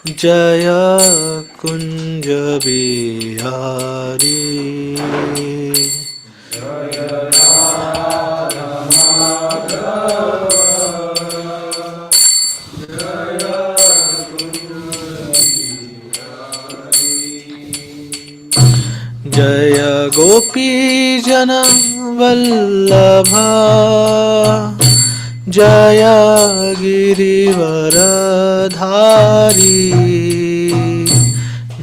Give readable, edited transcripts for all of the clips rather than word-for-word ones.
जय कुंज बिहारी जय गोपी जन वल्लभा जय गिरिवरधारी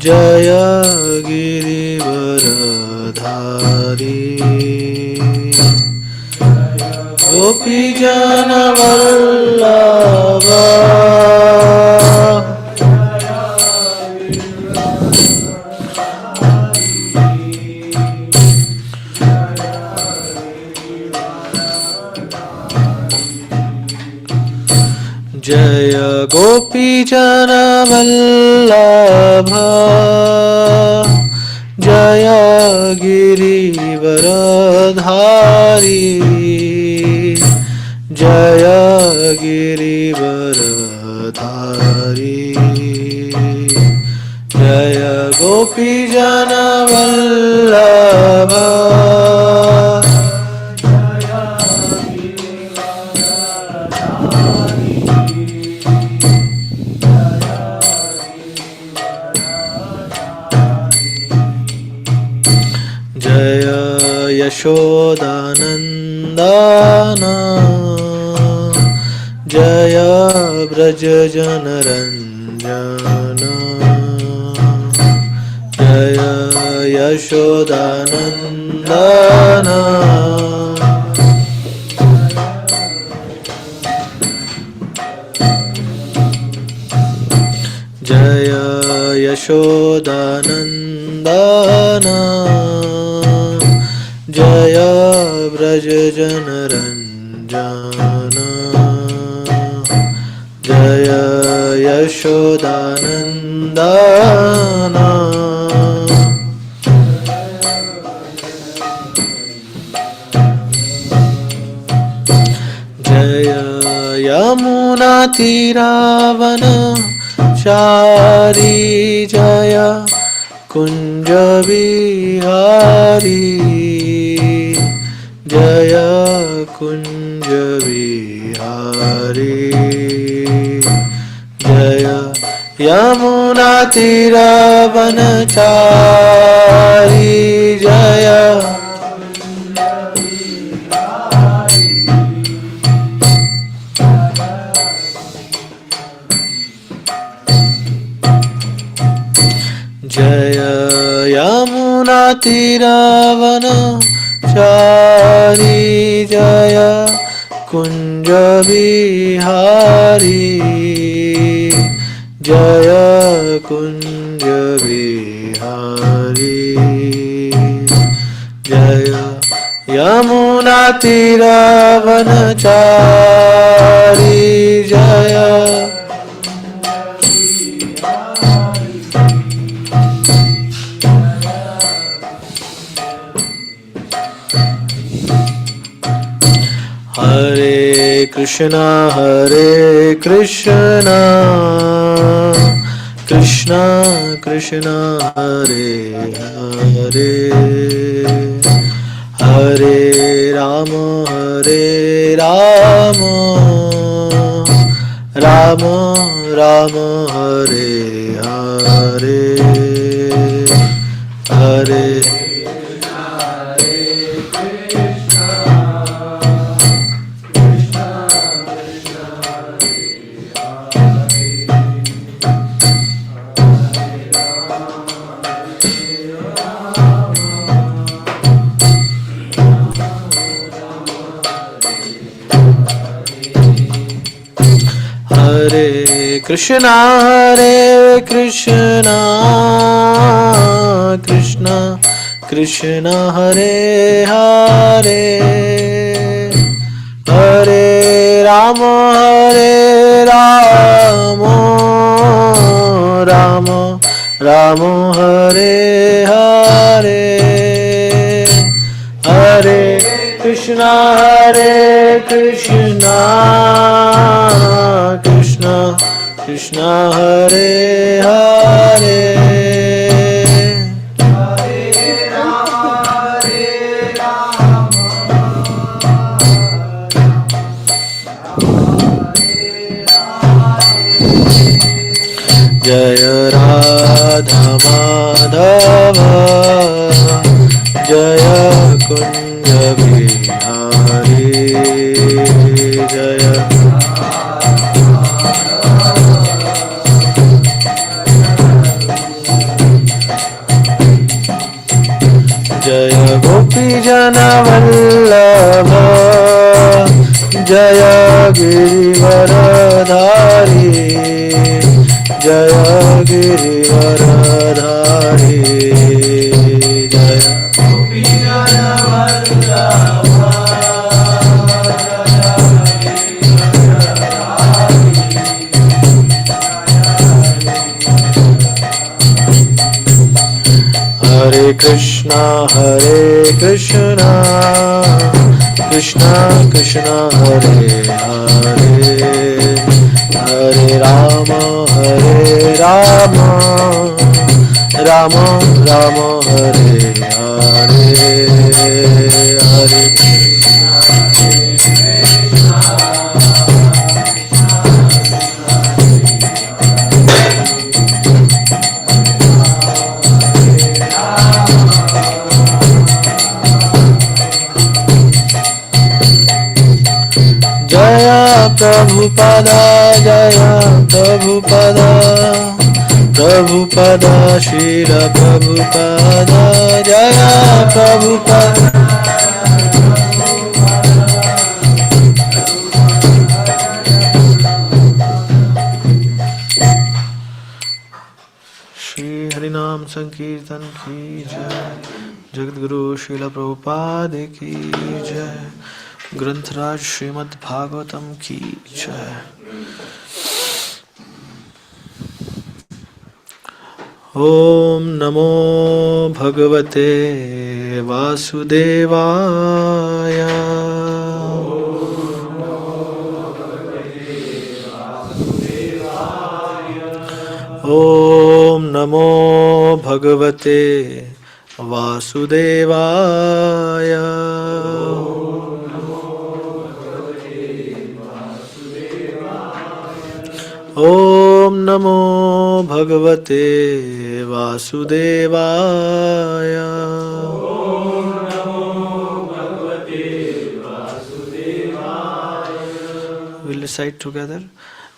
जय गिरिवरधारी गोपी जन वल्लभा जय गोपी जन वल्लभा जय गिरिवरधारी जय गिरिवरधारी जय गोपी जन वल्लभा जय यशोदानंदना जय ब्रज जनरंजना जय यशोदानंदना जय यशोदानंदना जय ब्रज जनरंजना जय यशोदानंदना जय यमुना तीरावन चारी जय कुंज बिहारी जय कुंज बिहारी जय यमुना तीरावन चारी जय जय यमुना तीरावन चारी जय कुंज बिहारी जय कुंज बिहारी जय यमुना तीरावन चारी जय हरे Krishna Krishna Krishna Hare Hare Hare Ram Ram Ram Hare Hare Hare Hare Krishna Krishna Krishna Hare Hare Hare Ram Ram Ram Hare Hare Hare Krishna Krishna Krishna Hare Hare Jaya Radha Madhava Jaya Kunja Bihari Jaya Jaya Gopi Jana Vallabha Jaya Girivaradhari Jaya Girivaradhari Jaya Gopi Jana Vallabha Hare Krishna Krishna Krishna Hare Hare Hare Rama Rama Rama Hare Hare Hare Jaya Prabhupada Jaya Prabhupada Prabhupada Srila Prabhupada Jaya Prabhupada Shri Harinam Sankirtan Ki Jai Jagadguru Srila Prabhupada Ki Jai ग्रंथराज Shrimad Bhagavatam की जय। ओम नमो भगवते वासुदेवाय ओम नमो भगवते वासुदेवाय ओम नमो भगवते वासुदेवाय We'll recite together.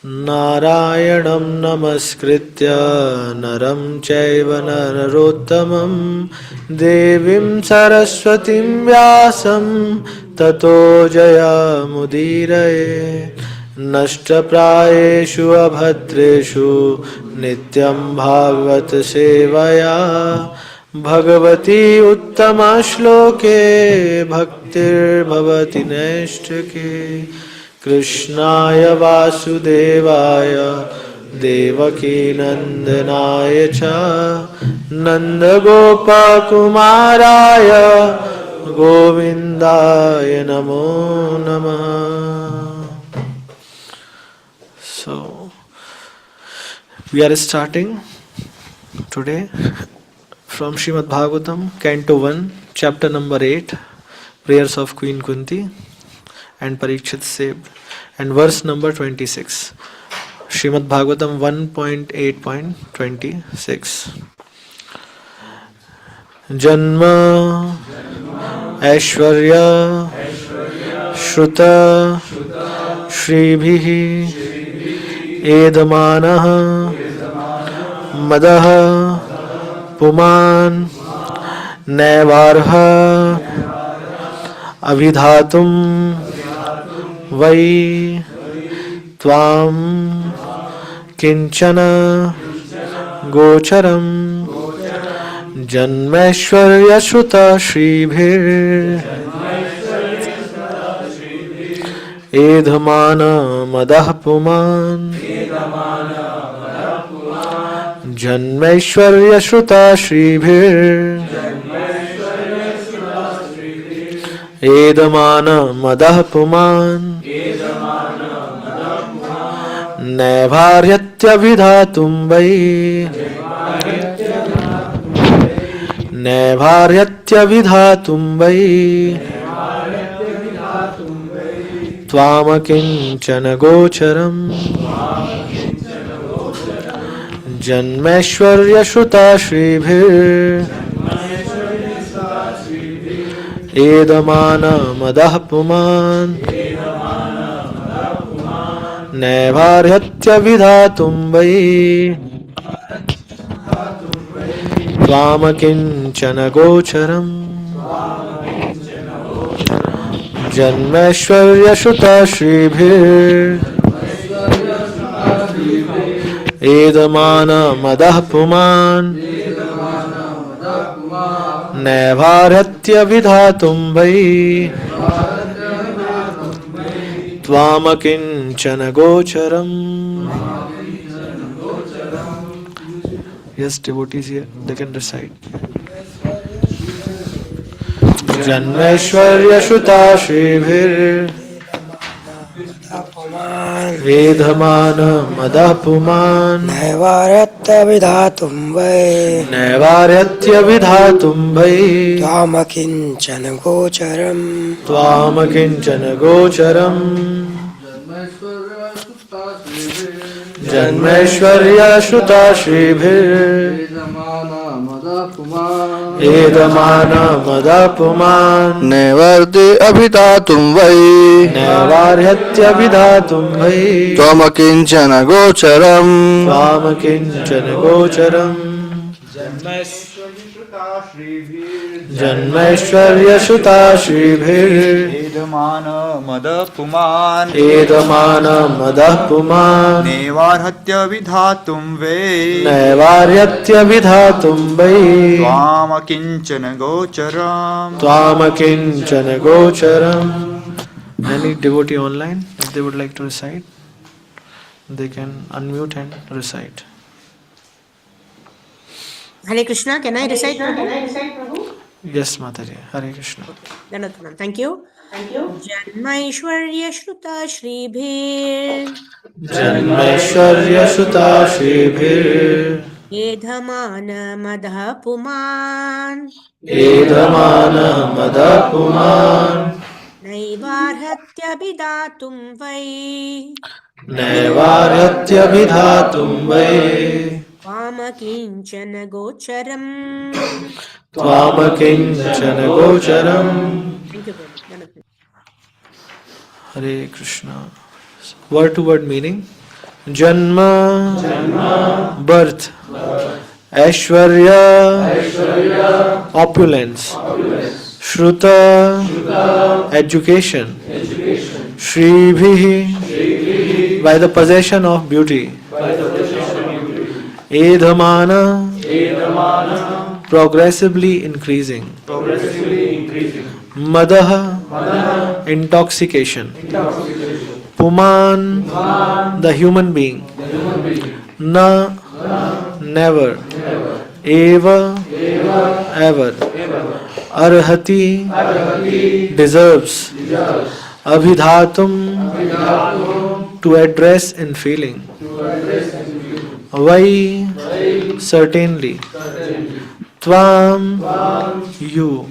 Narayanam namaskritya naram chaiva narottamam devim saraswatim vyasam tato jayamudiraye नष्टप्रायेषु अभद्रेषु नित्यं भागवत सेवया भगवती उत्तमा श्लोके भक्तिर्भवति नैष्ठिके कृष्णाय वासुदेवाय देवकी नंदनाय च नन्दगोपकुमाराय गोविन्दाय नमो नमः। So, we are starting today from Srimad Bhagavatam, Canto 1, Chapter number 8, Prayers of Queen Kunti and Parikshit saved, and verse number 26. Srimad Bhagavatam 1.8.26. Janma Aishwarya Shruta Shribhihi एदमानः मदः पुमान् नैवार्ह अभिधातुं वै त्वां किंचन गोचरं जन्मैश्वर्यश्रुता एधमान मदः पुमान् जन्मैश्वर्य श्रुता श्रीभिर् एधमान मदः पुमान् नैभार्यत्यभिधातुं वै नैभार्यत्यभिधातुं वै त्वामकिञ्चन गोचरम् जन्मैश्वर्यश्रुता श्रीभिरेदमानमदः पुमान् नैभार्यत्यभिधातुं वै त्वामकिञ्चन गोचरम् जन्मैश्वर्यश्रुता श्रीभिरेदमानमदः पुमान् नैभार्यत्यभिधातुं वै त्वामकिञ्चन गोचरम्. Yes, devotees here, they can recite. जन्मैश्वर्यश्रुता श्रीभिर्वेधमानमदः पुमान् नैवार्यत्यभिधातुं वै नैवार्यत्यभिधातुं वै त्वामकिञ्चन गोचरम् त्वामकिञ्चन गोचरम् जन्मैश्वर्यश्रुता श्रीभिर्वेधमानमदः पुमान् नैवार्यत्यभिधातुं वै नैवार्यत्यभिधातुं वै त्वमकिञ्चन गोचरम् त्वामकिञ्चन गोचरम् जन्मैश्वर्यश्रुता श्रीभिर्वेधमानमदः पुमान् श्रीभिर्वेधमानमदः पुमान् नैवार्यत्यभिधातुं वै नैवार्यत्यभिधातुं वै त्वामकिञ्चन गोचरम् त्वामकिञ्चन गोचरम्. Any devotee online, if they would like to recite, they can unmute and recite. Hare Krishna, can I recite? Yes, Mataji. Hare Krishna. Thank you. Janmaishwarya Shruta Shribhir जन्मैश्वर्यश्रुता श्रीभिर् Edhamana Madha Puman एधमानमदः पुमान् Naivarhatyabidatum Vai नैवार्यत्यभिधातुं why Vamakinchana Gocharam. त्वामकिञ्चन गोचरम्. Thank you very much. Hare Krishna. Word to word meaning. Janma, birth. Aishwarya, opulence. Shruta, education. Shribhi, by the possession of beauty. Edhamana, progressively increasing. Madaha, intoxication. Puman, the human being. Na, never. Eva, ever. Arhati, deserves. Abhidhatum, to address in feeling. Vai, certainly. Tvam, you.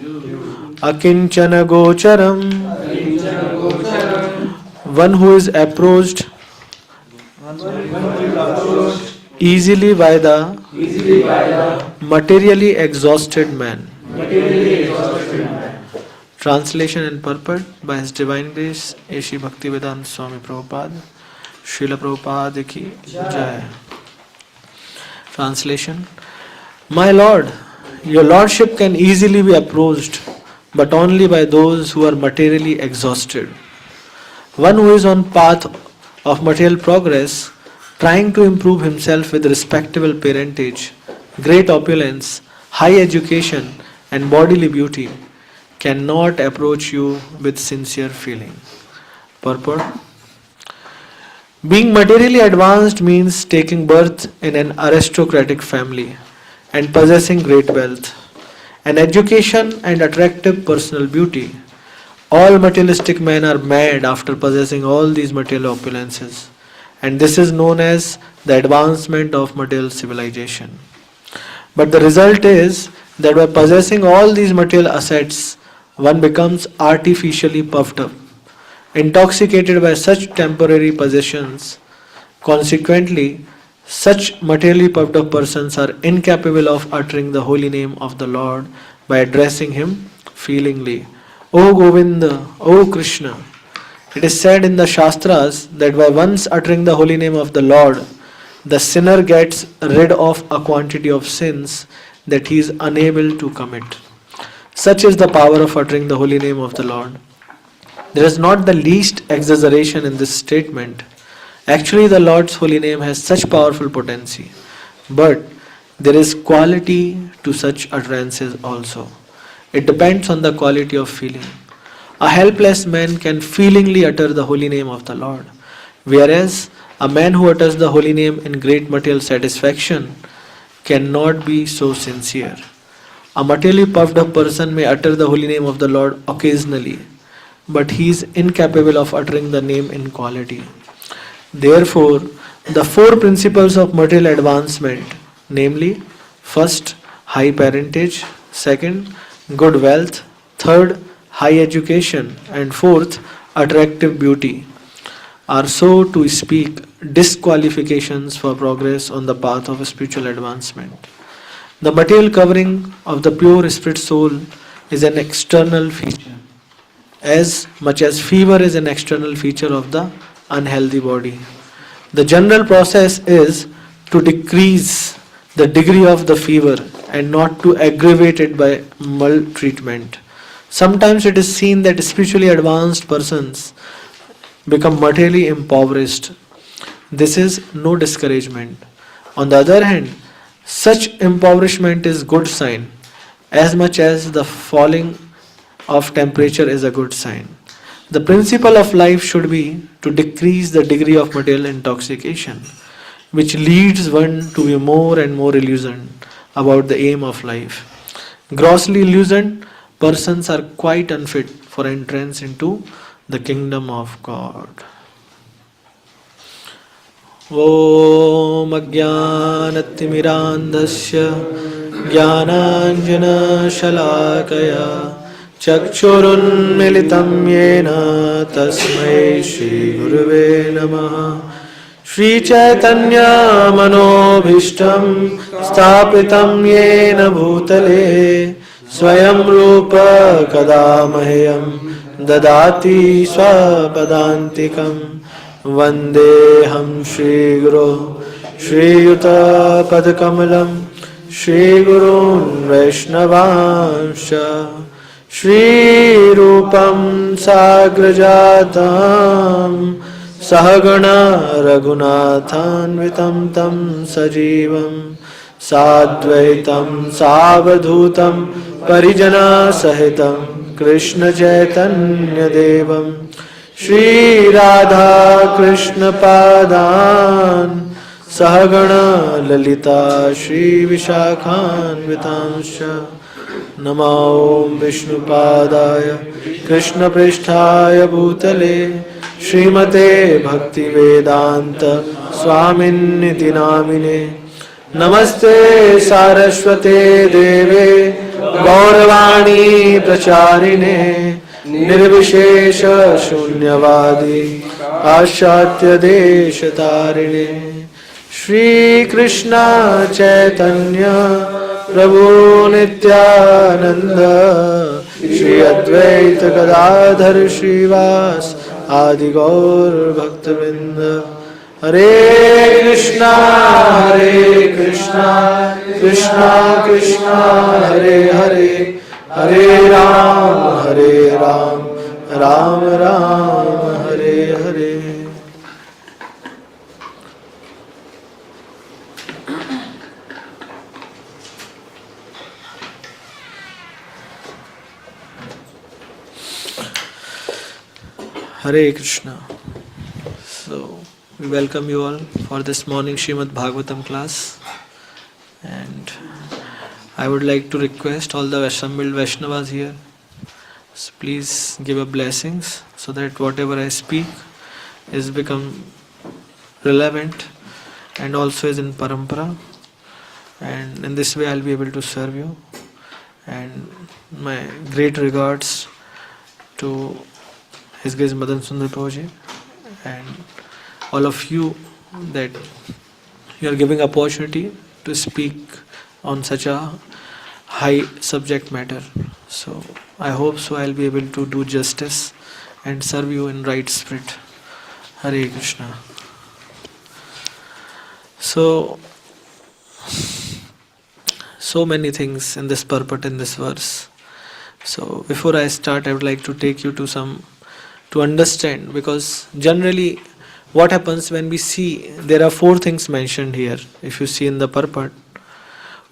Akinchana gocharam, one who is approached easily by the materially exhausted man. Translation and purport by His Divine Grace, Shri Bhaktivedanta Swami Prabhupada, Srila Prabhupada ki Jai. Translation. My Lord, your Lordship can easily be approached, but only by those who are materially exhausted. One who is on path of material progress, trying to improve himself with respectable parentage, great opulence, high education and bodily beauty, cannot approach you with sincere feeling. Purport. Being materially advanced means taking birth in an aristocratic family and possessing great wealth, an education and attractive personal beauty. All materialistic men are mad after possessing all these material opulences and this is known as the advancement of material civilization. But the result is that by possessing all these material assets, one becomes artificially puffed up, intoxicated by such temporary possessions. Consequently, such materially puffed up persons are incapable of uttering the holy name of the Lord by addressing him feelingly. O Govinda, O Krishna. It is said in the Shastras that by once uttering the holy name of the Lord, the sinner gets rid of a quantity of sins that he is unable to commit. Such is the power of uttering the holy name of the Lord. There is not the least exaggeration in this statement. Actually, the Lord's holy name has such powerful potency, but there is quality to such utterances also. It depends on the quality of feeling. A helpless man can feelingly utter the holy name of the Lord, whereas a man who utters the holy name in great material satisfaction cannot be so sincere. A materially puffed up person may utter the holy name of the Lord occasionally, but he is incapable of uttering the name in quality. Therefore, the four principles of material advancement, namely, first, high parentage, second, good wealth, third, high education, and fourth, attractive beauty, are, so to speak, disqualifications for progress on the path of spiritual advancement. The material covering of the pure spirit soul is an external feature, as much as fever is an external feature of the unhealthy body. The general process is to decrease the degree of the fever and not to aggravate it by maltreatment. Sometimes it is seen that spiritually advanced persons become materially impoverished. This is no discouragement. On the other hand, such impoverishment is good sign, as much as the falling of temperature is a good sign. The principle of life should be to decrease the degree of material intoxication, which leads one to be more and more illusioned about the aim of life. Grossly illusioned persons are quite unfit for entrance into the kingdom of God. Om Ajnanatimirandhasya Jnananjana Shalakaya Chakshurunmilitam Yena Tasmai Shri Gurave Namaha Shri Chaitanya Manobhishtam Sthapitam Yena Bhutale Swayam Rupa Kadamahyam Dadati Swapadantikam Vandeham Shri Guru Shri Yuta Padakamalam Shri Gurun Vaishnavansha Shri Rupam Sagrajatam Sahagana Raghunathanvitam Tam Sajivam Sadvaitam Savadhutam Parijana Sahitam Krishna Chaitanya Devam Shri Radha Krishna Padan Sahagana Lalita Shri Vishakhan Vitamsha Namo Vishnu Padaya Krishna Pristhaya Bhutale Srimate Bhakti Vedanta Swaminiti Namine Namaste Saraswate Deve Gauravani Pracharine Nirvishesha Shunyavadi Paschatya Deshatarine Shri Krishna Chaitanya Prabhu Nityananda Shri Advaita Gadadhar Shrivas Adi Gaur Bhaktavinda Hare Krishna Krishna Krishna Hare Hare Hare Ram Ram Ram Hare Hare. Hare Krishna. So, we welcome you all for this morning Srimad Bhagavatam class, and I would like to request all the assembled Vaishnavas here, so please give a blessings so that whatever I speak is become relevant and also is in parampara, and in this way I'll be able to serve you. And my great regards to His Grace Madan Sundar Prabhuji and all of you that you are giving opportunity to speak on such a high subject matter. So I hope so I'll be able to do justice and serve you in right spirit. Hare Krishna. So many things in this purport in this verse. So before I start, I would like to take you to understand, because generally what happens when we see there are four things mentioned here. If you see in the purport,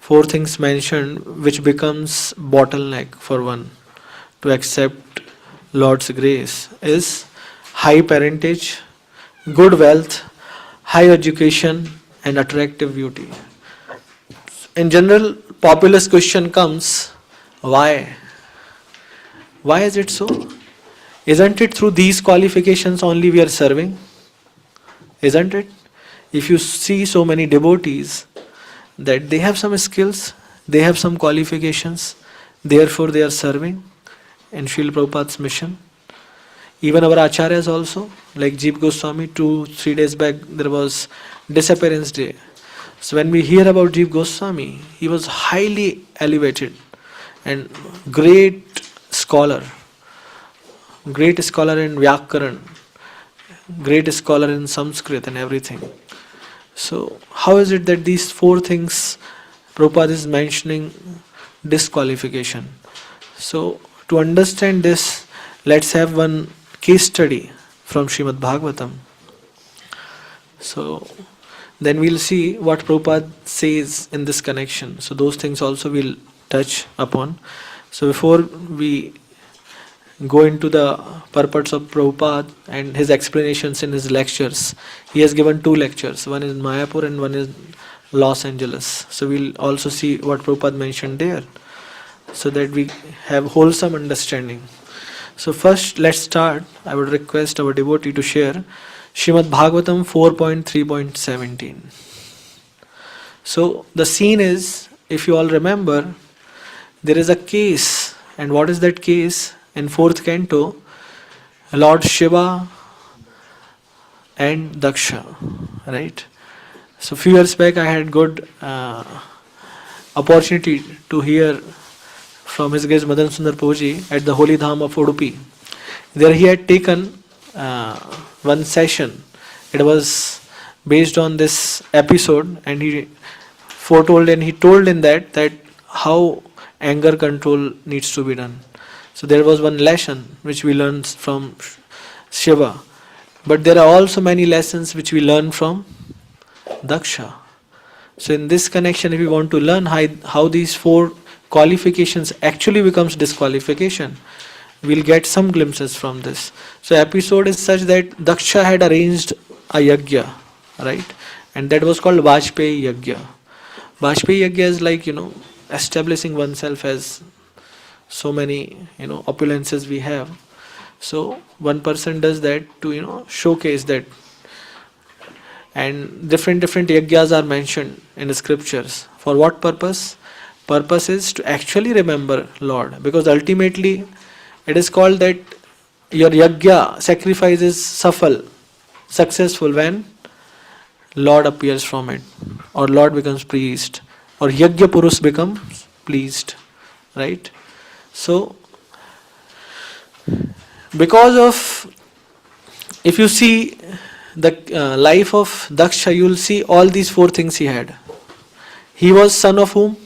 four things mentioned which becomes bottleneck for one to accept Lord's grace is high parentage, good wealth, high education and attractive beauty. In general, populous question comes, why? Why is it so? Isn't it through these qualifications only we are serving? Isn't it? If you see so many devotees that they have some skills, they have some qualifications, therefore they are serving in Srila Prabhupada's mission. Even our acharyas also, like Jeev Goswami, 2-3 days back there was disappearance day. So when we hear about Jeev Goswami, he was highly elevated and great scholar in Vyakaran, great scholar in Sanskrit and everything. So how is it that these four things Prabhupada is mentioning disqualification? So to understand this, let's have one case study from Srimad Bhagavatam. So then we'll see what Prabhupada says in this connection. So those things also we'll touch upon. So before we go into the purports of Prabhupada and his explanations in his lectures, he has given 2 lectures. One is in Mayapur and one is Los Angeles. So we'll also see what Prabhupada mentioned there, so that we have wholesome understanding. So first let's start. I would request our devotee to share Srimad Bhagavatam 4.3.17. So the scene is, if you all remember, there is a case, and what is that case? In 4th canto, Lord Shiva and Daksha, right? So few years back I had good opportunity to hear from His Grace Madan Sundar Prabhuji at the Holy Dham of Udupi. There he had taken one session. It was based on this episode, and he foretold and he told in that how anger control needs to be done. So there was one lesson which we learned from Shiva, but there are also many lessons which we learn from Daksha. So in this connection, if we want to learn how these 4 qualifications actually becomes disqualification, we'll get some glimpses from this. So episode is such that Daksha had arranged a yajna, right? And that was called Vajpeyi Yajna. Vajpeyi Yajna is like, establishing oneself as so many, opulences we have. So one person does that to, showcase that. And different yajnas are mentioned in the scriptures. For what purpose? Purpose is to actually remember Lord, because ultimately it is called that your yajna sacrifice is successful when Lord appears from it, or Lord becomes pleased, or yajna purus becomes pleased, right? So because of, if you see the life of Daksha, you will see all these 4 things he had. He was son of whom?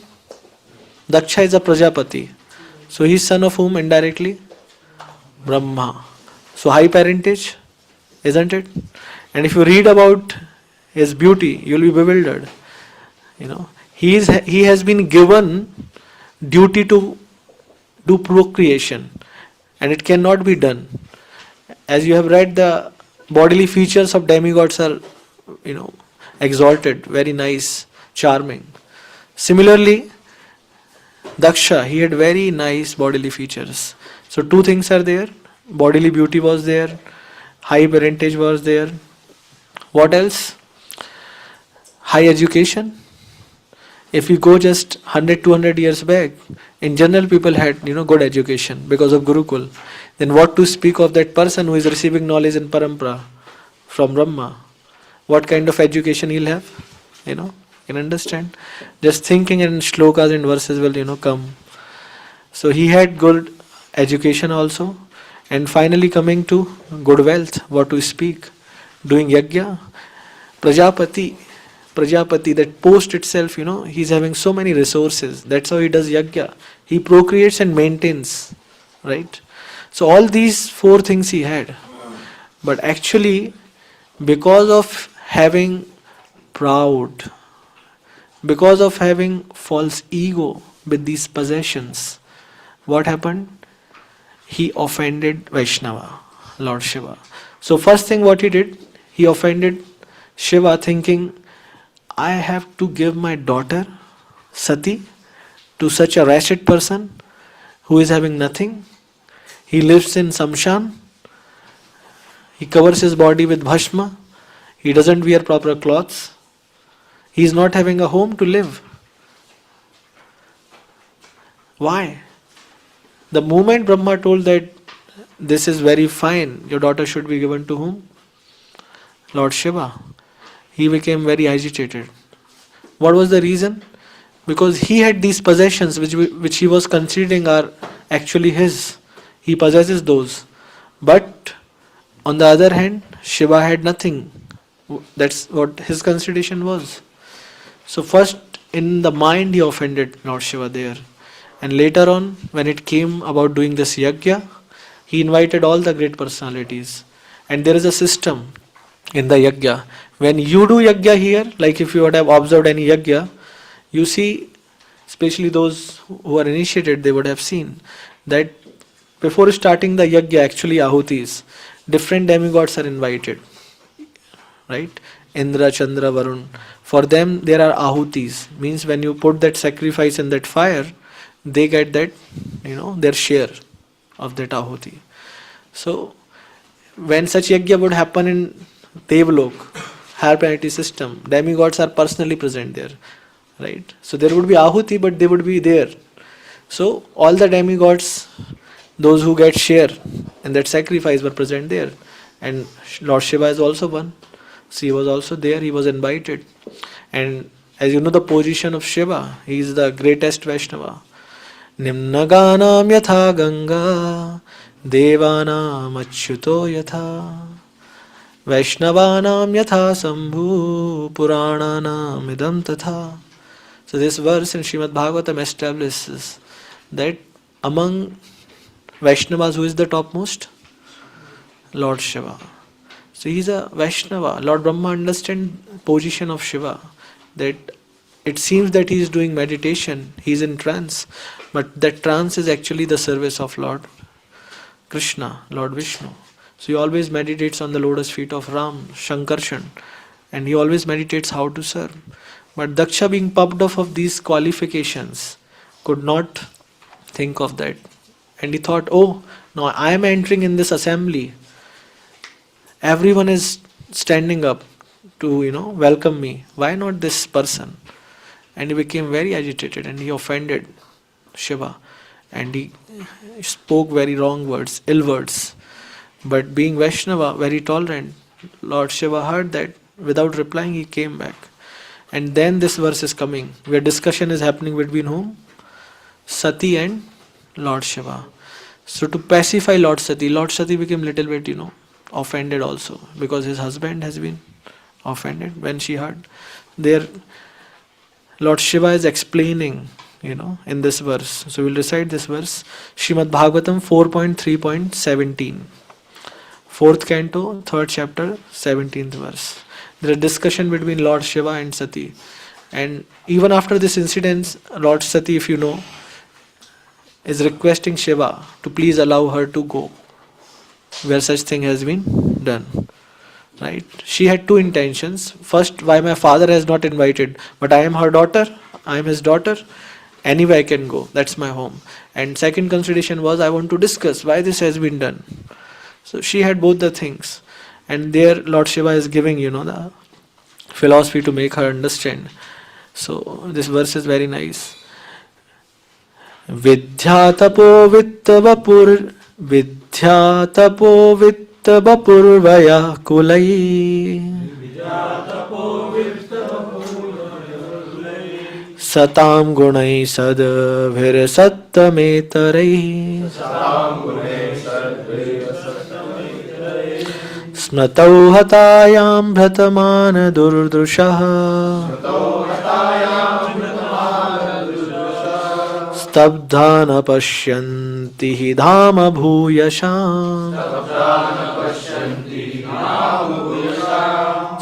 Daksha is a Prajapati. So he is son of whom indirectly? Brahma. So high parentage, isn't it? And if you read about his beauty, you will be bewildered. He has been given duty to do procreation, and it cannot be done. As you have read, the bodily features of demigods are, exalted, very nice, charming. Similarly, Daksha, he had very nice bodily features. So 2 things are there. Bodily beauty was there, high parentage was there. What else? high education. If you go just 100 200 years back, in general people had good education because of Gurukul. Then what to speak of that person who is receiving knowledge in parampara from Brahma? What kind of education he'll have? You can understand. Just thinking in shlokas and verses will come. So he had good education also, and finally coming to good wealth. What to speak? Doing yajna. Prajapati, that post itself, he's having so many resources. That's how he does yajna. He procreates and maintains, right? So all these four things he had. But actually, because of having proud, because of having false ego with these possessions, what happened? He offended Vaishnava, Lord Shiva. So first thing what he did, he offended Shiva thinking, I have to give my daughter, Sati, to such a wretched person who is having nothing. He lives in Samshan. He covers his body with bhashma. He doesn't wear proper clothes. He is not having a home to live. Why? The moment Brahma told that this is very fine, your daughter should be given to whom? Lord Shiva. He became very agitated. What was the reason? Because he had these possessions which he was considering are actually his. He possesses those. But on the other hand, Shiva had nothing. That's what his consideration was. So first in the mind he offended Lord Shiva there. And later on, when it came about doing this yajna, he invited all the great personalities. And there is a system in the yajna. When you do yajna here, like if you would have observed any yajna, you see, especially those who are initiated, they would have seen that before starting the yajna, actually ahutis, different demigods are invited. Right? Indra, Chandra, Varun. For them, there are ahutis. Means when you put that sacrifice in that fire, they get that, their share of that ahuti. So, when such yajna would happen in Devlok, higher planetary system, demigods are personally present there, right? So there would be ahuti, but they would be there. So all the demigods, those who get share in that sacrifice were present there. And Lord Shiva is also one. So he was also there, he was invited. And as you know the position of Shiva, he is the greatest Vaishnava. Nimnaganam yatha Ganga, Devanam achyuto yatha, Vaishnavanam yatha Sambhu, Purananam idam tatha. So this verse in Srimad Bhagavatam establishes that among Vaishnavas, who is the topmost? Lord Shiva. So he is a Vaishnava. Lord Brahma understands position of Shiva, that it seems that he is doing meditation, he is in trance, but that trance is actually the service of Lord Krishna, Lord Vishnu. So he always meditates on the lotus feet of Ram, Shankarshan, and he always meditates how to serve. But Daksha, being puffed off of these qualifications, could not think of that. And he thought, oh, now I am entering in this assembly. Everyone is standing up to, welcome me. Why not this person? And he became very agitated and he offended Shiva. And he spoke very wrong words, ill words. But being Vaishnava, very tolerant, Lord Shiva heard that. Without replying, he came back. And then this verse is coming, where discussion is happening between whom? Sati and Lord Shiva. So to pacify Lord Sati became little bit, offended also, because his husband has been offended when she heard. There, Lord Shiva is explaining, in this verse. So we'll recite this verse. Srimad Bhagavatam 4.3.17. 4th canto, 3rd chapter, 17th verse. There is discussion between Lord Shiva and Sati. And even after this incident, Lord Sati, if you know, is requesting Shiva to please allow her to go where such thing has been done. Right? She had two intentions. First, why my father has not invited, but I am her daughter, I am his daughter, anyway I can go, that's my home. And second consideration was, I want to discuss why this has been done. So she had both the things. And there Lord Shiva is giving, the philosophy to make her understand. So this verse is very nice. Vidya tapo vitta vapur Vidya tapo vitta vapur vaya kulai Satam gunai sad bhir sattametarai Smratau hatayam bhratamana durdushaha Stabdhana pashyanti hi dhama bhuyasham.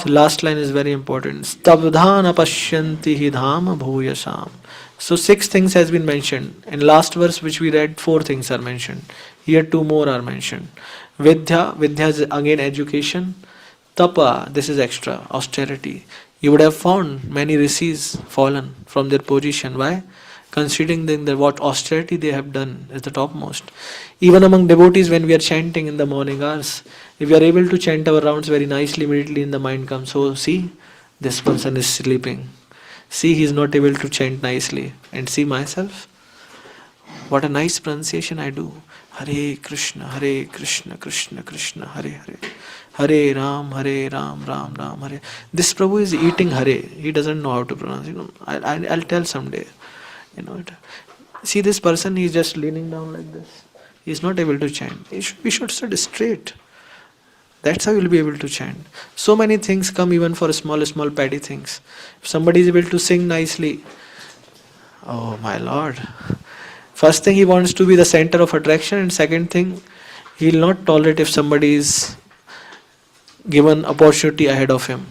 So last line is very important. Stabdhana pashyanti hi dhama bhuyasham. So 6 things has been mentioned. In last verse which we read, 4 things are mentioned. Here 2 more are mentioned. Vidya is again education. Tapa, this is extra, austerity. You would have found many rishis fallen from their position. Why? Considering that what austerity they have done is the topmost. Even among devotees, when we are chanting in the morning hours, if we are able to chant our rounds very nicely, immediately in the mind comes, oh, see, this person is sleeping. See, he is not able to chant nicely. And see myself, what a nice pronunciation I do. Hare Krishna, Krishna Krishna, Hare Hare. Hare Ram, Ram Ram, Hare. This Prabhu is eating Hare. He doesn't know how to pronounce. I'll tell someday. See this person, he is just leaning down like this. He is not able to chant. We should sit straight. That's how you will be able to chant. So many things come even for small petty things. If somebody is able to sing nicely, oh my Lord. First thing, he wants to be the center of attraction, and second thing, he will not tolerate if somebody is given opportunity ahead of him.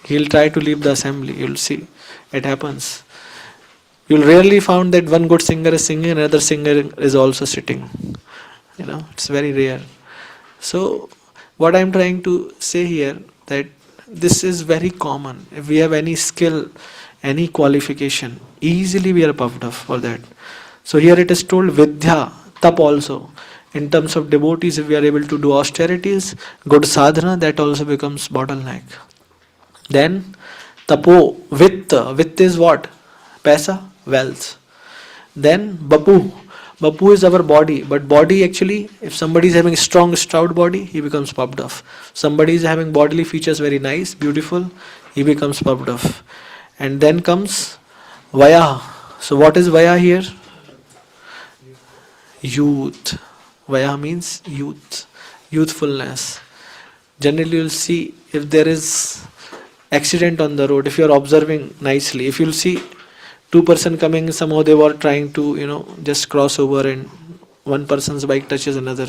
He will try to leave the assembly. You will see. It happens. You will rarely find that one good singer is singing and another singer is also sitting. It's very rare. So, what I am trying to say here, that this is very common. If we have any skill, any qualification, easily we are puffed up for that. So here it is told Vidya, Tap also. In terms of devotees, if we are able to do austerities, good sadhana, that also becomes bottleneck. Then Tapo, Vitta. Vitta is what? Paisa, wealth. Then Bapu. Bapu is our body, but body actually, if somebody is having strong, stout body, he becomes puffed off. Somebody is having bodily features very nice, beautiful, he becomes puffed off. And then comes Vaya. So what is Vaya here? Youth. Vaya means youth, youthfulness. Generally you will see if there is accident on the road, if you are observing nicely, if you will see 2 person coming, somehow they were trying to, just cross over and one person's bike touches another.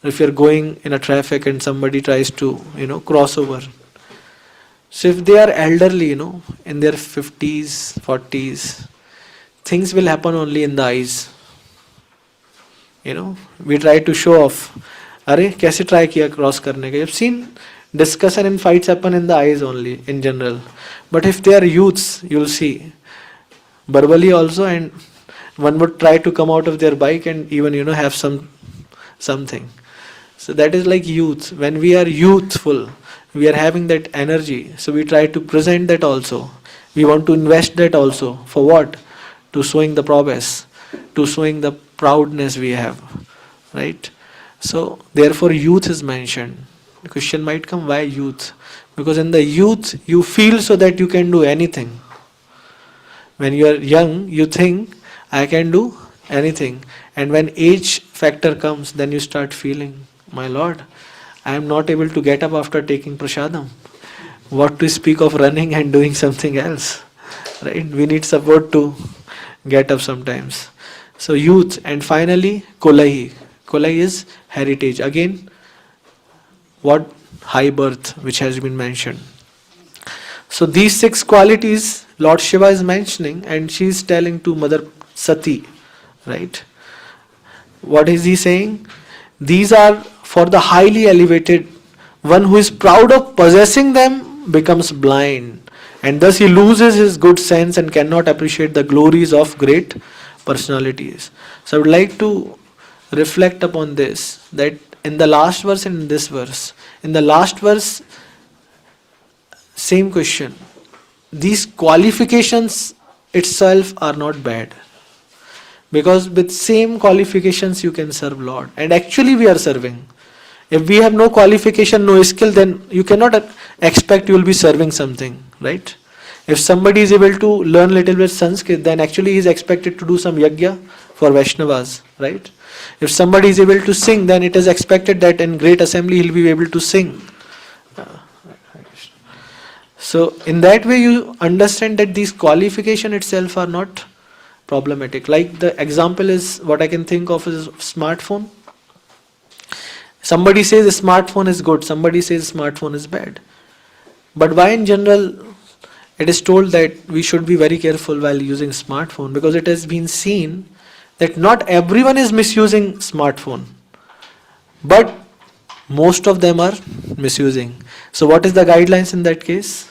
If you're going in a traffic and somebody tries to, cross over. So if they are elderly, in their 50s, 40s, things will happen only in the eyes. We try to show off. Arey, kaise try kiya cross karne ka? You've seen discussion and fights happen in the eyes only, in general. But if they are youths, you'll see verbally also, and one would try to come out of their bike and even have something. So that is like youth. When we are youthful, we are having that energy, so we try to present that also. We want to invest that also. For what? To showing the prowess, to showing the proudness we have, right? So therefore youth is mentioned. The question might come, why youth? Because in the youth you feel so that you can do anything. When you are young, you think, I can do anything. And when age factor comes, then you start feeling, my Lord, I am not able to get up after taking prasadam. What to speak of running and doing something else, right? We need support to get up sometimes. So youth, and finally Kolai. Kolai is heritage. Again, what? High birth, which has been mentioned. So these 6 qualities Lord Shiva is mentioning, and she is telling to Mother Sati, right? What is he saying? These are for the highly elevated. One who is proud of possessing them becomes blind, and thus he loses his good sense and cannot appreciate the glories of great personalities. So I would like to reflect upon this, that in the last verse and in this verse. In the last verse, Same question. These qualifications itself are not bad. Because with same qualifications you can serve Lord. And actually we are serving. If we have no qualification, no skill, then you cannot expect you will be serving something, right? If somebody is able to learn little bit Sanskrit, then actually he is expected to do some yajna for Vaishnavas, right? If somebody is able to sing, then it is expected that in great assembly he will be able to sing. So in that way you understand that these qualifications itself are not problematic. Like the example is what I can think of is smartphone. Somebody says a smartphone is good, somebody says smartphone is bad. But why in general it is told that we should be very careful while using smartphone? Because it has been seen that not everyone is misusing smartphone, but most of them are misusing. So what is the guidelines in that case?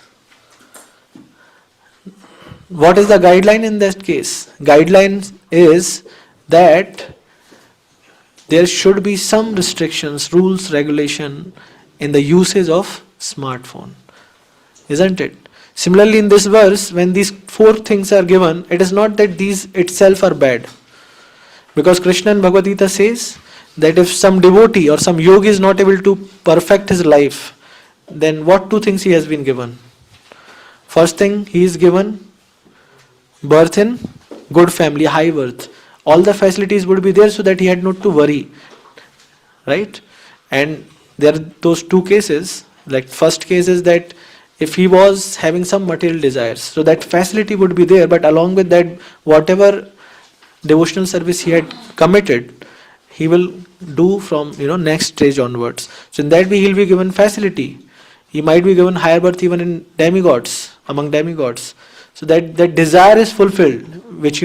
What is the guideline in that case? Guideline is that there should be some restrictions, rules, regulation in the usage of smartphone. Isn't it? Similarly in this verse, when these four things are given, it is not that these itself are bad. Because Krishna in Bhagavad Gita says that if some devotee or some yogi is not able to perfect his life, then what two things he has been given? First thing, he is given birth in good family, high birth. All the facilities would be there so that he had not to worry. Right? And there are those two cases. Like first case is that if he was having some material desires, so that facility would be there, but along with that, whatever devotional service he had committed, he will do from next stage onwards. So in that way he will be given facility. He might be given higher birth even in demigods, among demigods. So that desire is fulfilled, which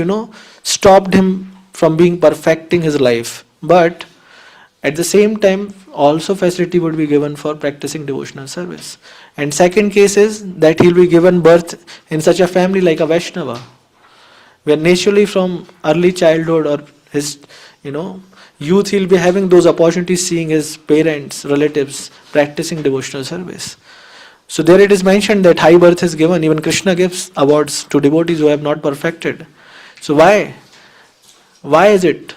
stopped him from being perfecting his life. But at the same time, also facility would be given for practicing devotional service. And second case is that he will be given birth in such a family like a Vaishnava, where naturally from early childhood or his youth he will be having those opportunities, seeing his parents, relatives practicing devotional service. So there it is mentioned that high birth is given. Even Krishna gives awards to devotees who have not perfected. So why? Why is it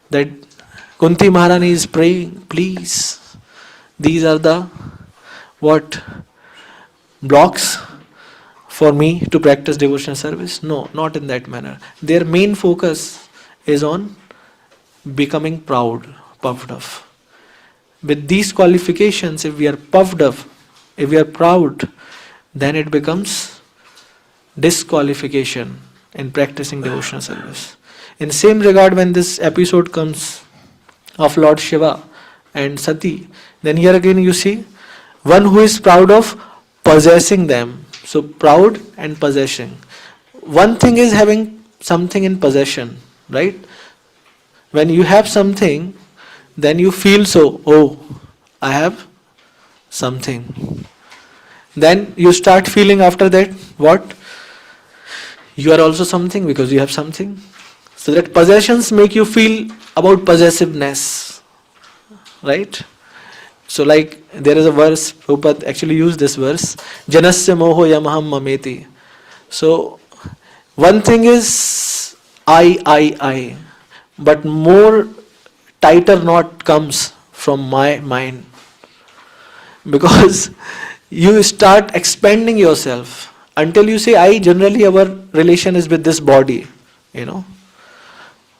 that Kunti Maharani is praying, please, these are the blocks for me to practice devotional service? No, not in that manner. Their main focus is on becoming proud, puffed up. With these qualifications, if we are puffed up, if we are proud, then it becomes disqualification in practicing devotional service. In same regard, when this episode comes of Lord Shiva and Sati, then here again you see one who is proud of possessing them. So proud and possession. One thing is having something in possession, right? When you have something, then you feel so, oh, I have something. Then you start feeling after that, what? You are also something because you have something. So that possessions make you feel about possessiveness. Right? So like there is a verse, Prabhupada actually used this verse, Janasya moho yamaham mameti. So one thing is I. But more tighter knot comes from my mind. Because you start expanding yourself. Until you say I, generally our relation is with this body,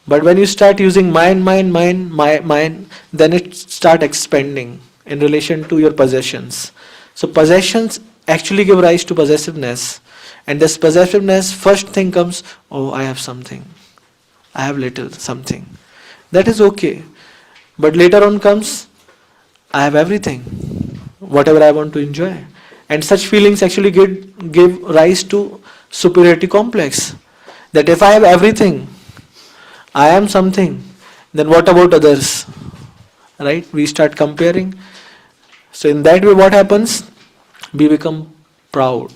But when you start using mine, then it start expanding in relation to your possessions. So possessions actually give rise to possessiveness. And this possessiveness, first thing comes, oh, I have something. I have little something. That is okay. But later on comes, I have everything. Whatever I want to enjoy. And such feelings actually give rise to superiority complex. That if I have everything, I am something, then what about others? Right? We start comparing. So in that way what happens? We become proud.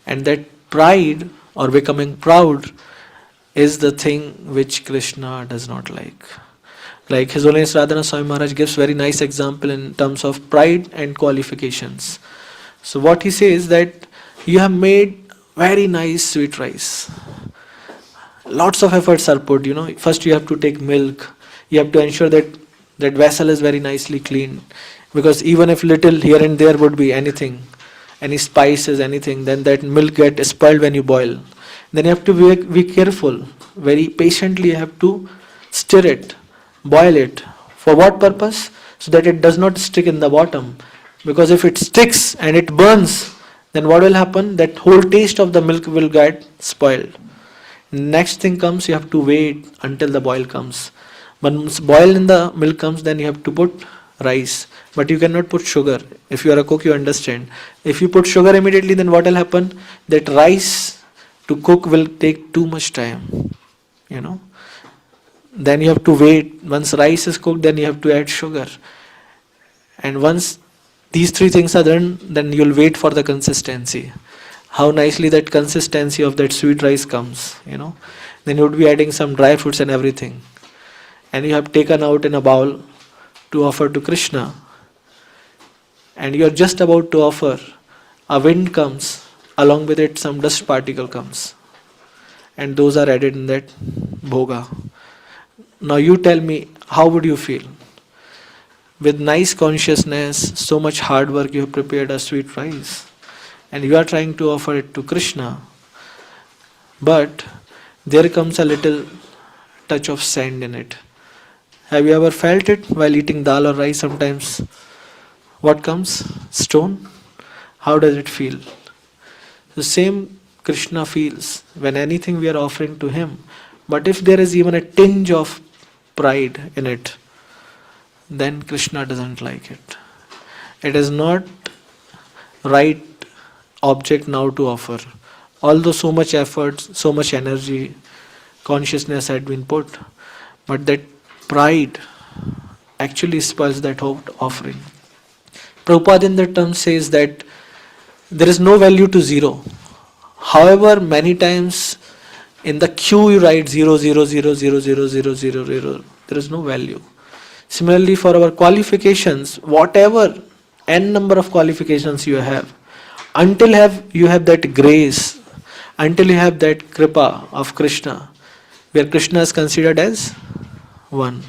And that pride or becoming proud is the thing which Krishna does not like. Like His Holiness Radhana Swami Maharaj gives very nice example in terms of pride and qualifications. So what he says that you have made very nice sweet rice. Lots of efforts are put, First you have to take milk. You have to ensure that that vessel is very nicely cleaned. Because even if little here and there would be anything, any spices, anything, then that milk gets spoiled when you boil. Then you have to be careful. Very patiently you have to stir it, boil it. For what purpose? So that it does not stick in the bottom. Because if it sticks and it burns, then what will happen? That whole taste of the milk will get spoiled. Next thing comes, you have to wait until the boil comes. Once boil in the milk comes, then you have to put rice. But you cannot put sugar. If you are a cook, you understand. If you put sugar immediately, then what will happen? That rice to cook will take too much time. Then you have to wait. Once rice is cooked, then you have to add sugar. And once these three things are done, then you'll wait for the consistency. How nicely that consistency of that sweet rice comes, Then you would be adding some dry fruits and everything. And you have taken out in a bowl to offer to Krishna. And you are just about to offer. A wind comes, along with it some dust particle comes. And those are added in that bhoga. Now you tell me, how would you feel? With nice consciousness, so much hard work, you have prepared a sweet rice. And you are trying to offer it to Krishna. But there comes a little touch of sand in it. Have you ever felt it while eating dal or rice? Sometimes what comes? Stone. How does it feel? The same Krishna feels when anything we are offering to him. But if there is even a tinge of pride in it, then Krishna doesn't like it. It is not right object now to offer. Although so much effort, so much energy, consciousness had been put, but that pride actually spoils that offering. Prabhupada in that term says that there is no value to zero. However, many times in the queue you write 0, 0, 0, 0, 0, 0, 0, 0, 0. There is no value. Similarly, for our qualifications, whatever n number of qualifications you have, until you have that grace, until you have that kripa of Krishna, where Krishna is considered as one.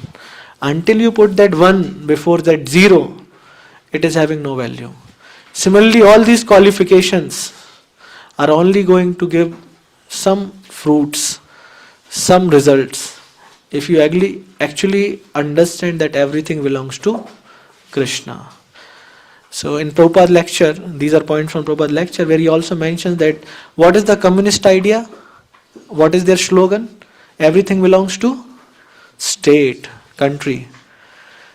Until you put that one before that zero, it is having no value. Similarly, all these qualifications are only going to give some fruits, some results, if you actually understand that everything belongs to Krishna. So in Prabhupada's lecture, these are points from Prabhupada's lecture, where he also mentions that what is the communist idea? What is their slogan? Everything belongs to state, country.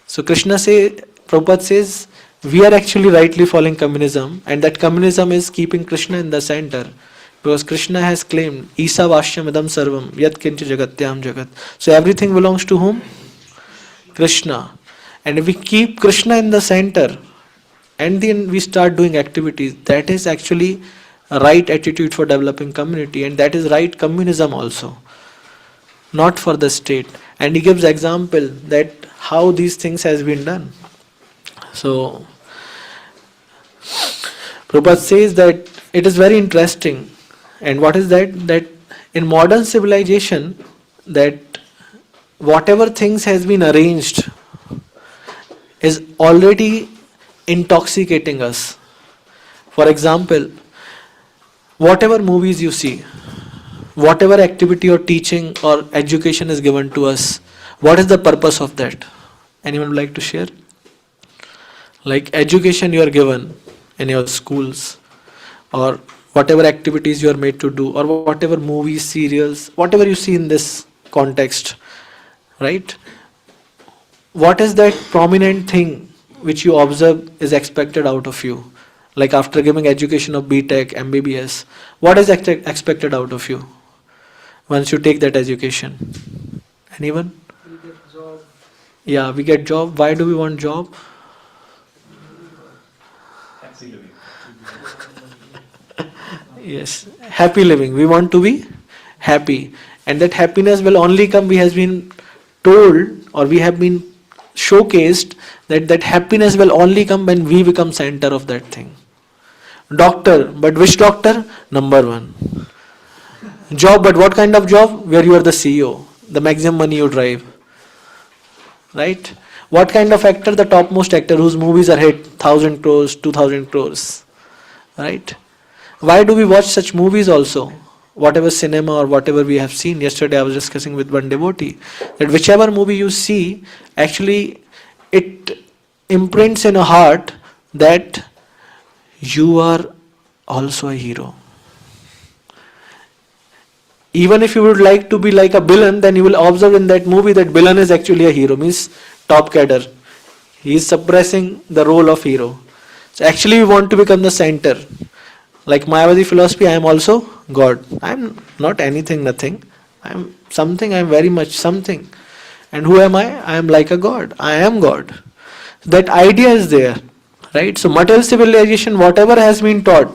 So Prabhupada says, we are actually rightly following communism, and that communism is keeping Krishna in the center. Because Krishna has claimed, Isa Vashyam Idam Sarvam, Yat Kincha Jagatyam Jagat. So everything belongs to whom? Krishna. And if we keep Krishna in the center, and then we start doing activities, that is actually a right attitude for developing community, and that is right communism also, not for the state. And he gives example that how these things has been done. So Prabhupada says that it is very interesting. And what is that? That in modern civilization, that whatever things has been arranged is already intoxicating us. For example, whatever movies you see, whatever activity or teaching or education is given to us, what is the purpose of that? Anyone would like to share? Like education you are given in your schools, or whatever activities you are made to do, or whatever movies, serials, whatever you see in this context, right? What is that prominent thing which you observe is expected out of you? Like after giving education of B.Tech, MBBS, what is expected out of you once you take that education? Anyone? We get job. Yeah, we get job. Why do we want job? Yes, happy living. We want to be happy. And that happiness will only come, we have been told, or we have been showcased, that happiness will only come when we become center of that thing. Doctor, but which doctor? Number one. Job, but what kind of job? Where you are the CEO, the maximum money you drive. Right? What kind of actor? The topmost actor whose movies are hit 1,000 crores, 2,000 crores. Right? Why do we watch such movies also? Whatever cinema or whatever we have seen. Yesterday I was discussing with one devotee that whichever movie you see, actually it imprints in a heart that you are also a hero. Even if you would like to be like a villain, then you will observe in that movie that villain is actually a hero, means top cadre. He is suppressing the role of hero. So actually we want to become the center. Like Mayavadi philosophy, I am also God. I am not anything, nothing. I am something, I am very much something. And who am I? I am like a God. I am God. That idea is there. Right? So material civilization, whatever has been taught,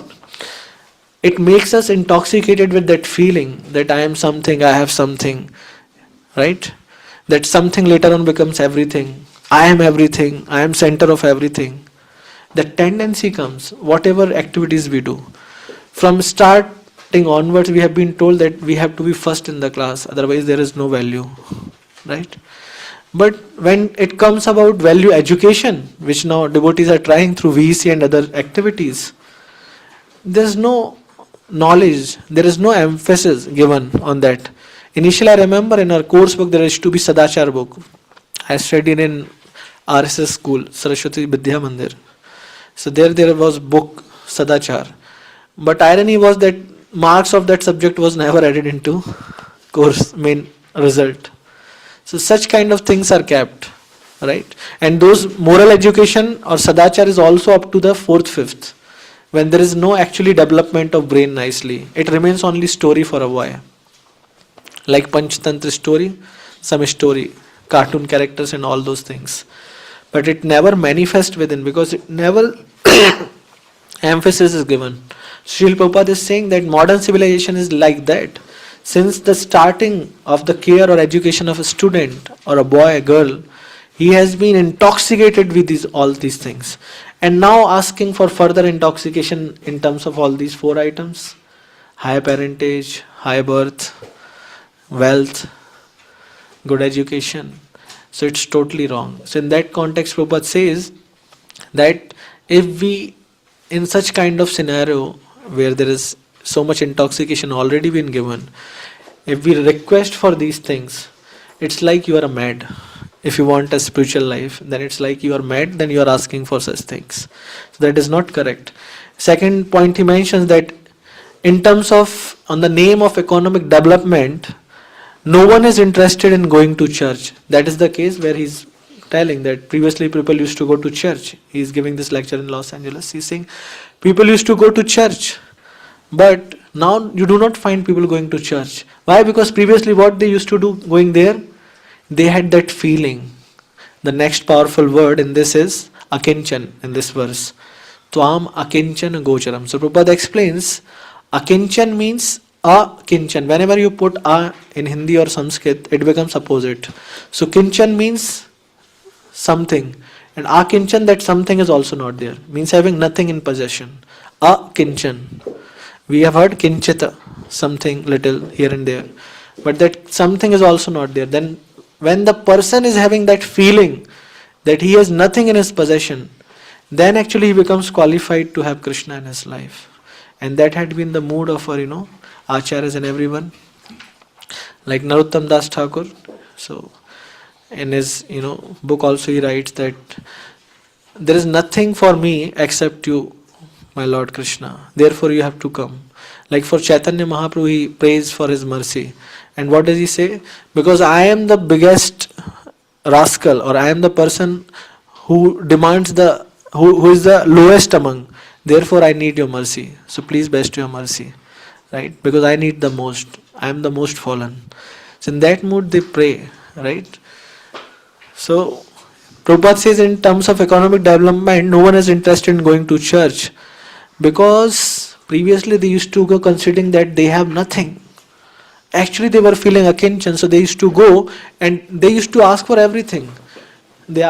it makes us intoxicated with that feeling that I am something, I have something. Right? That something later on becomes everything. I am everything. I am center of everything. The tendency comes, whatever activities we do. From starting onwards, we have been told that we have to be first in the class, otherwise there is no value. Right? But when it comes about value education, which now devotees are trying through VC and other activities, there is no knowledge, there is no emphasis given on that. Initially, I remember in our course book there used to be Sadachar book. I studied in RSS school, Saraswati Vidya Mandir. So there was book Sadachar. But irony was that marks of that subject was never added into course main result. So such kind of things are kept, right? And those moral education or Sadachar is also up to the 4th, 5th. When there is no actually development of brain nicely, it remains only story for a while. Like Panchtantra story, some story, cartoon characters and all those things. But it never manifests within because it never emphasis is given. Srila Prabhupada is saying that modern civilization is like that. Since the starting of the care or education of a student or a boy, a girl, he has been intoxicated with all these things. And now asking for further intoxication in terms of all these 4 items, high parentage, high birth, wealth, good education. So it's totally wrong. So in that context, Prabhupada says that if we, in such kind of scenario where there is so much intoxication already been given, if we request for these things, it's like you are mad. If you want a spiritual life, then it's like you are mad, then you are asking for such things. So that is not correct. Second point he mentions that in terms of, on the name of economic development, no one is interested in going to church. That is the case where he's telling that previously people used to go to church. He's giving this lecture in Los Angeles. He's saying people used to go to church. But now you do not find people going to church. Why? Because previously what they used to do going there, they had that feeling. The next powerful word in this is akinchan in this verse. Tvam akinchan gocharam. So Prabhupada explains akinchan means akinchan. Whenever you put a in Hindi or Sanskrit, it becomes opposite. So kinchan means something. And akinchan, that something is also not there. Means having nothing in possession. Akinchan. We have heard kinchita, something little here and there. But that something is also not there. Then when the person is having that feeling that he has nothing in his possession, then actually he becomes qualified to have Krishna in his life. And that had been the mood of our, acharyas and everyone. Like Narottam Das Thakur. So in his, book also he writes that there is nothing for me except you, my Lord Krishna. Therefore you have to come. Like for Chaitanya Mahaprabhu, he prays for his mercy. And what does he say? Because I am the biggest rascal, or I am the person who demands who is the lowest among. Therefore I need your mercy. So please bestow your mercy. Right? Because I need the most. I am the most fallen. So in that mood they pray. Right? So Prabhupada says in terms of economic development, no one is interested in going to church. Because previously they used to go considering that they have nothing. Actually they were feeling akinchan, so they used to go and they used to ask for everything. They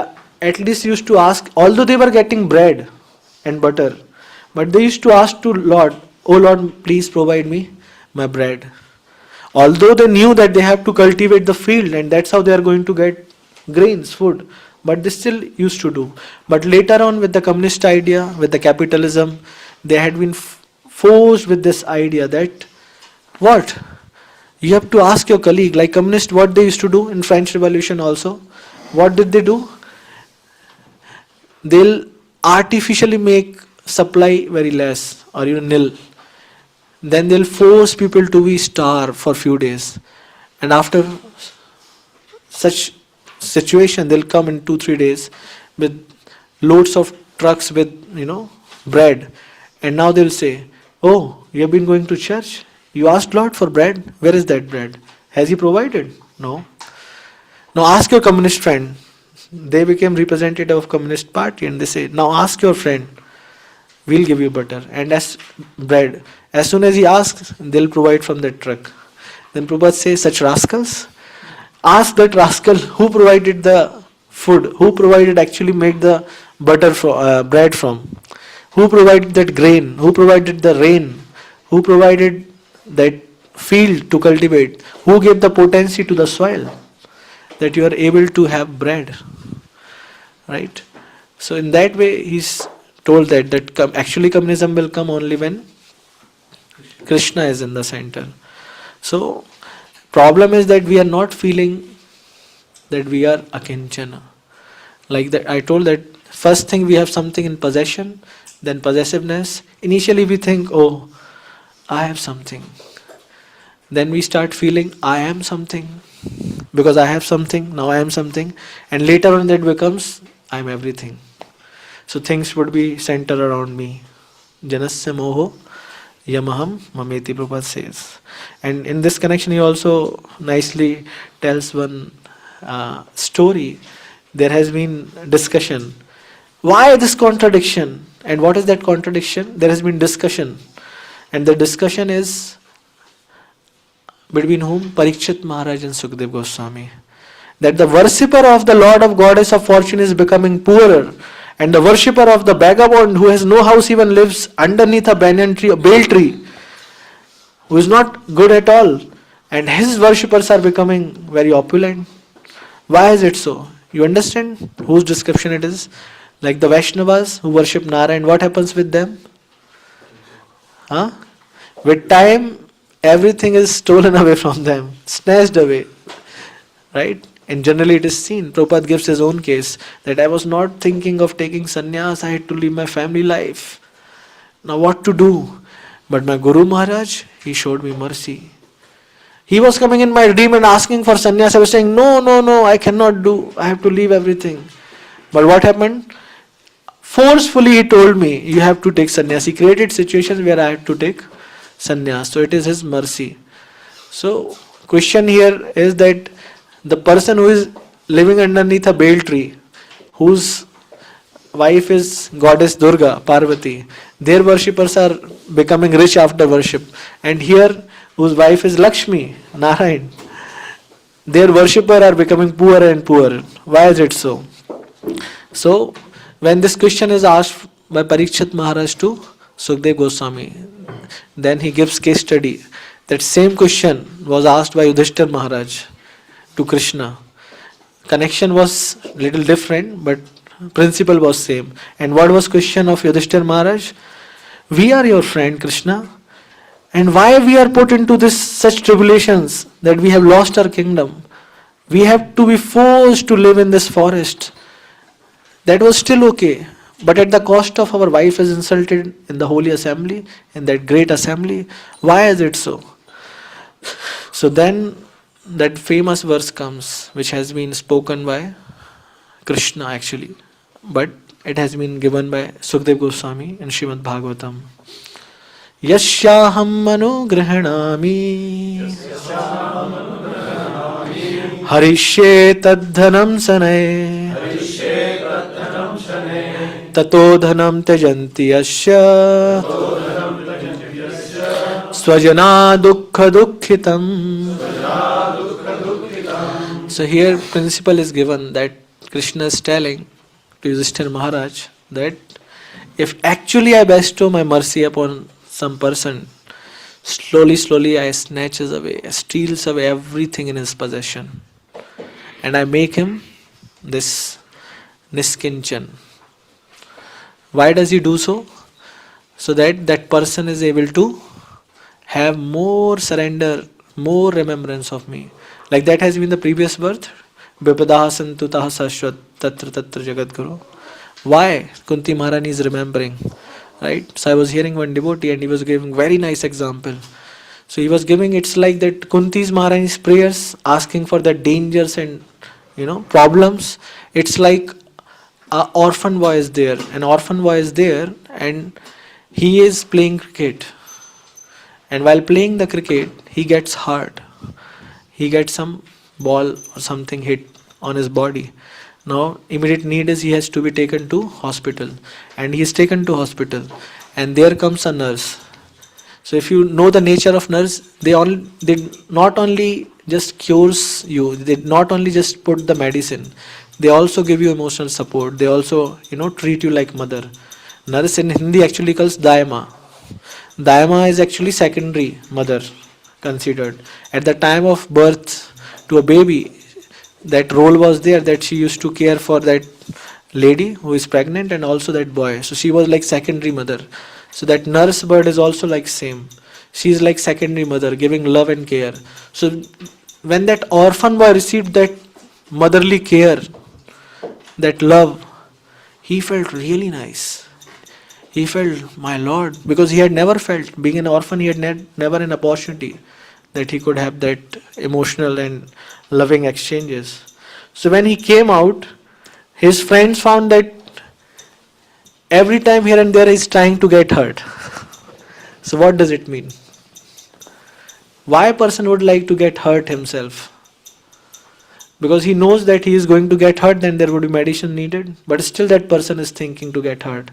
at least used to ask, although they were getting bread and butter, But they used to ask to Lord, "Oh Lord, please provide me my bread." Although they knew that they have to cultivate the field and that's how they are going to get grains, food, but they still used to do. But later on, with the communist idea, with the capitalism, they had been forced with this idea that what? You have to ask your colleague, like communist, what they used to do in French Revolution also. What did they do? They'll artificially make supply very less or even nil. Then they'll force people to be starved for few days. And after such situation, they'll come in 2-3 days with loads of trucks with bread. And now they'll say, "Oh, you have been going to church? You asked Lord for bread? Where is that bread? Has He provided?" No. Now ask your communist friend. They became representative of Communist Party and they say, "Now ask your friend. We'll give you butter and as bread." As soon as he asks, they'll provide from that truck. Then Prabhupada says, "Such rascals." Ask that rascal who provided the food, who provided actually made the butter bread from, who provided that grain, who provided the rain, who provided that field to cultivate, who gave the potency to the soil that you are able to have bread, right? So in that way he's told that actually communism will come only when Krishna is in the center. So problem is that we are not feeling that we are akinchana. Like that I told that first thing we have something in possession, then possessiveness. Initially we think, "Oh, I have something." Then we start feeling I am something. Because I have something, now I am something. And later on that becomes I am everything. So things would be centered around me. Janasya moho yamaham mameti, Prabhupada says. And in this connection he also nicely tells one story. There has been discussion. Why this contradiction? And what is that contradiction? There has been discussion. And the discussion is between whom? Parikshit Maharaj and Sukdev Goswami. That the worshipper of the Lord of Goddess of Fortune is becoming poorer, and the worshipper of the vagabond who has no house even lives underneath a banyan tree, a bale tree, who is not good at all, and his worshippers are becoming very opulent. Why is it so? You understand whose description it is? Like the Vaishnavas who worship Narayan, what happens with them? With time, everything is stolen away from them, snatched away, right? And generally it is seen, Prabhupada gives his own case, that I was not thinking of taking sannyas, I had to live my family life. Now what to do? But my Guru Maharaj, he showed me mercy. He was coming in my dream and asking for sannyas. I was saying, no, I cannot do, I have to leave everything. But what happened? Forcefully he told me, you have to take sannyas. He created situations where I had to take sannyas. So it is his mercy. So question here is that the person who is living underneath a bale tree, whose wife is goddess Durga, Parvati, their worshippers are becoming rich after worship. And here, whose wife is Lakshmi, Narayan, their worshippers are becoming poorer and poorer. Why is it so? So, when this question is asked by Parikshit Maharaj to Sukdev Goswami, then he gives case study. That same question was asked by Yudhishthir Maharaj to Krishna. Connection was little different, but principle was same. And what was question of Yudhishthir Maharaj? We are your friend, Krishna, and why we are put into such tribulations that we have lost our kingdom? We have to be forced to live in this forest. That was still okay, but at the cost of our wife is insulted in the holy assembly, in that great assembly. Why is it so? So then that famous verse comes, which has been spoken by Krishna actually, but it has been given by Sukdev Goswami in Srimad Bhagavatam. Yasyaham anugrahanami harishye tadhanam sanay tato dhanam tajanti yasya swajana dukkha dukkhitam. So here principle is given that Krishna is telling to Yudhishthira Maharaj that if actually I bestow my mercy upon some person, slowly I snatches away, steals away everything in his possession. And I make him this Niskinchan. Why does he do so? So that that person is able to have more surrender, more remembrance of me. Like that has been the previous birth. Vipadaha santutaha sashvat tatra tatra jagat guru. Why Kunti Maharani is remembering? Right? So I was hearing one devotee and he was giving very nice example. So he was giving, it's like that Kunti's Maharani's prayers asking for the dangers and problems. It's like an orphan boy is there. An orphan boy is there and he is playing cricket. And while playing the cricket, he gets hurt. He gets some ball or something hit on his body. Now, immediate need is he has to be taken to hospital. And he is taken to hospital. And there comes a nurse. So if you know the nature of nurse, they not only just cures you, they not only just put the medicine, they also give you emotional support. They also, treat you like mother. Nurse in Hindi actually calls Daima. Daima is actually secondary mother considered. At the time of birth to a baby, that role was there that she used to care for that lady who is pregnant and also that boy. So she was like secondary mother. So that nurse bird is also like same. She is like secondary mother, giving love and care. So when that orphan boy received that motherly care, that love, he felt really nice. He felt, my Lord, because he had never felt, being an orphan, he had never an opportunity that he could have that emotional and loving exchanges. So when he came out, his friends found that every time here and there he is trying to get hurt. So what does it mean? Why a person would like to get hurt himself? Because he knows that he is going to get hurt, then there would be medicine needed. But still that person is thinking to get hurt.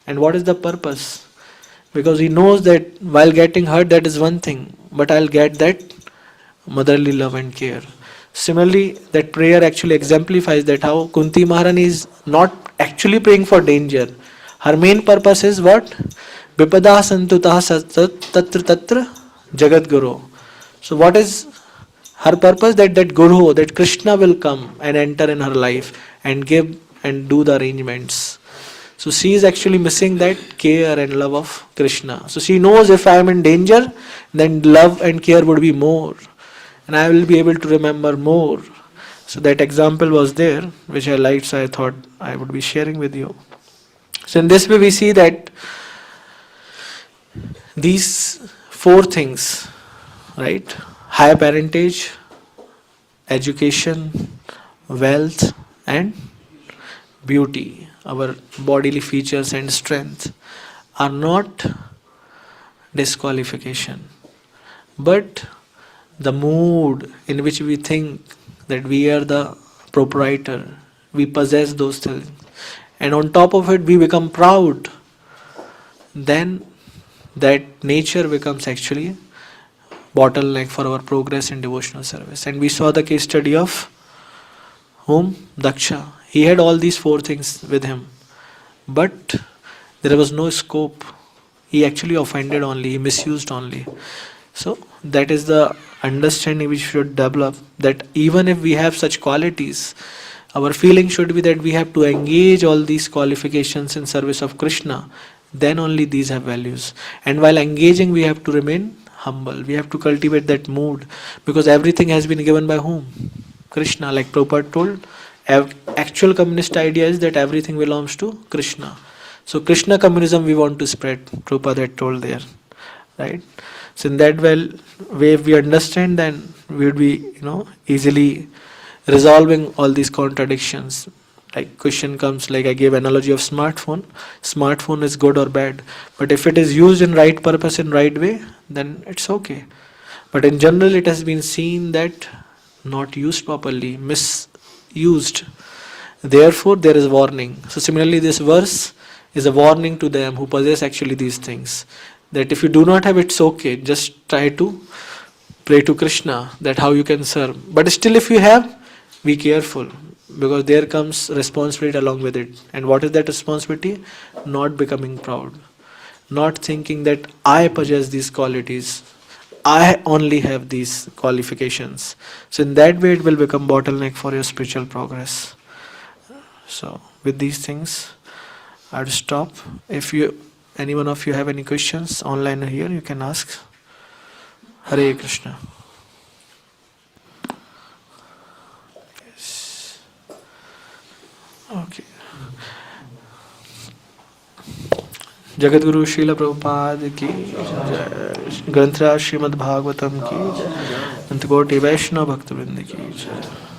And what is the purpose? Because he knows that while getting hurt, that is one thing. But I'll get that motherly love and care. Similarly, that prayer actually exemplifies that how Kunti Maharani is not actually praying for danger. Her main purpose is what? Vipada santutaha tatra tatra jagat guru. So what is her purpose? That guru, that Krishna will come and enter in her life and give and do the arrangements. So she is actually missing that care and love of Krishna. So she knows if I am in danger, then love and care would be more. And I will be able to remember more. So that example was there, which I liked, so I thought I would be sharing with you. So in this way we see that these four things, right? Higher parentage, education, wealth and beauty, our bodily features and strength are not disqualification, but the mood in which we think that we are the proprietor, we possess those things, and on top of it we become proud, then that nature becomes actually bottleneck for our progress in devotional service. And we saw the case study of whom? Daksha. He had all these four things with him, but there was no scope. He actually offended only, he misused only. So that is the understanding we should develop, that even if we have such qualities, our feeling should be that we have to engage all these qualifications in service of Krishna, then only these have values. And while engaging, we have to remain humble. We have to cultivate that mood, because everything has been given by whom? Krishna. Like Prabhupada told, actual communist idea is that everything belongs to Krishna. So Krishna communism we want to spread, Prabhupada had told there, right? So in that way, if we understand, then we would be, easily resolving all these contradictions. Like question comes, like I gave analogy of smartphone. Smartphone is good or bad, but if it is used in right purpose, in right way, then it's okay. But in general, it has been seen that not used properly, misused. Therefore, there is warning. So similarly, this verse is a warning to them who possess actually these things. That if you do not have, it's okay. Just try to pray to Krishna, that how you can serve. But still if you have, be careful. because there comes responsibility along with it. And what is that responsibility? Not becoming proud, not thinking that I possess these qualities, I only have these qualifications. So in that way it will become bottleneck for your spiritual progress. So with these things I will stop. If you, any one of you have any questions online or here, you can ask. Hare Krishna. Yes. Okay. जगतगुरु श्रील प्रभुपाद की जय, ग्रंथराज श्रीमद् भागवतम की जय, अंतकोटि वैष्णव भक्तवृंद की जय।